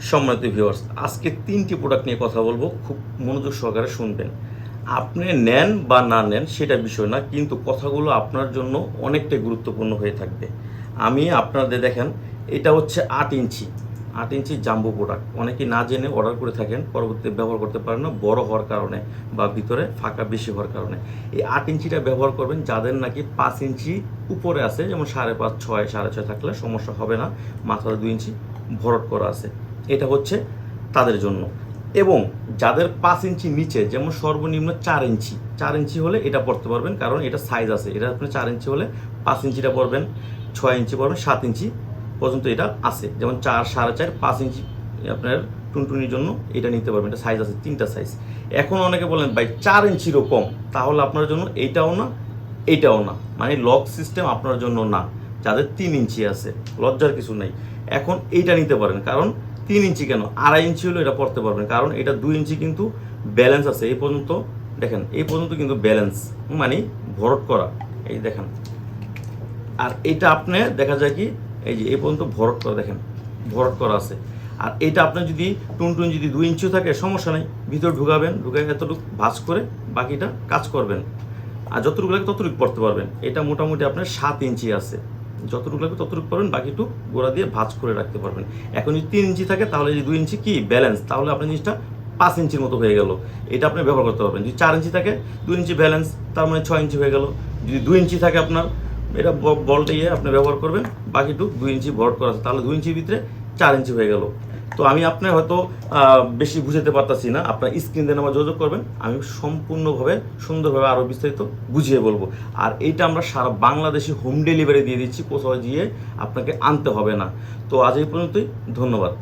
সম্মানিত ভিউয়ার্স, আজকে 3টি প্রোডাক্ট নিয়ে কথা বলবো, খুব মনোযোগ সহকারে শুনবেন। আপনি নেন বা না নেন সেটা বিষয় না, কিন্তু কথাগুলো আপনার জন্য অনেকটাই গুরুত্বপূর্ণ হয়ে থাকবে। আমি আপনাদের দেখেন, এটা হচ্ছে 8 ইঞ্চি জাম্বো প্রোডাক্ট। অনেকেই না জেনে অর্ডার করে থাকেন, পরবর্তীতে ব্যবহার করতে পারেন না, বড় হওয়ার কারণে বা ভিতরে ফাঁকা বেশি হওয়ার কারণে। এই 8 ইঞ্চিটা ব্যবহার করবেন যাদের নাকি 5 ইঞ্চি উপরে আছে, যেমন 5.5, 6, 6.5 থাকলে সমস্যা হবে না, মাথায় 2 ইঞ্চি ভরট করা আছে, এটা হচ্ছে তাদের জন্য। এবং যাদের 5 ইঞ্চি নিচে, যেমন সর্বনিম্ন 4 ইঞ্চি হলে এটা পড়তে পারবেন, কারণ এটা সাইজ আছে। এটা আপনি 4 ইঞ্চি হলে 5 ইঞ্চিটা পড়বেন, 6 ইঞ্চি পড়বেন, 7 ইঞ্চি পর্যন্ত এটা আছে। যেমন 4, 4.5, 5 ইঞ্চি আপনার টুনটুনির জন্য এটা নিতে পারবেন। এটা সাইজ আছে, 3টা সাইজ। এখন অনেকে বলেন ভাই 4 ইঞ্চিরও কম, তাহলে আপনার জন্য এইটাও না, এইটাও না, মানে লক সিস্টেম আপনার জন্য না। যাদের 3 ইঞ্চি আছে, লজ্জার কিছু নেই, এখন এইটা নিতে পারেন। কারণ 3 ইঞ্চি কেন, 2.5 ইঞ্চি হলেও এটা পড়তে পারবেন, কারণ এটা 2 ইঞ্চি কিন্তু ব্যালেন্স আছে এই পর্যন্ত। দেখেন এই পর্যন্ত কিন্তু ব্যালেন্স, মানে ভরট করা, এই দেখেন। আর এটা আপনি দেখা যায় কি, এই যে এই পর্যন্ত ভরট করা, দেখেন ভরট করা আছে। আর এটা আপনার যদি টুনটুন যদি 2 ইঞ্চিও থাকে সমস্যা নেই, ভিতরে ঢুকাবেন, ঢুকাই এতটুকু ভাঁজ করে বাকিটা কাজ করবেন। আর যতটুকু লাগে ততটুকু পড়তে পারবেন। এটা মোটামুটি আপনার 7 ইঞ্চি আছে, যতটুকু লাগবে ততটুকু পারবেন, বাকিটুকু গোড়া দিয়ে ভাঁজ করে রাখতে পারবেন। এখন যদি 3 ইঞ্চি থাকে তাহলে যদি 2 ইঞ্চি কি ব্যালেন্স, তাহলে আপনার জিনিসটা 5 ইঞ্চির মতো হয়ে গেল, এটা আপনি ব্যবহার করতে পারবেন। যদি 4 ইঞ্চি থাকে, 2 ইঞ্চি ব্যালেন্স, তার মানে 6 ইঞ্চি হয়ে গেল। যদি 2 ইঞ্চি থাকে আপনার, এটা বলটা ইয়ে আপনি ব্যবহার করবেন, বাকিটুকু 2 ইঞ্চি ভরট করা আছে, তাহলে 2 ইঞ্চির ভিতরে 4 ইঞ্চি হয়ে গেল। তো আমি আপনার হয়তো বেশি বুঝাতে পারতাছি না, আপনার স্ক্রিন দিয়ে আমার যোগাযোগ করবেন, আমি সম্পূর্ণভাবে সুন্দরভাবে আরও বিস্তারিত বুঝিয়ে বলবো। আর এইটা আমরা সারা বাংলাদেশে হোম ডেলিভারি দিয়ে দিচ্ছি, কোথাও গিয়ে আপনাকে আনতে হবে না। তো আজ এই পর্যন্তই, ধন্যবাদ।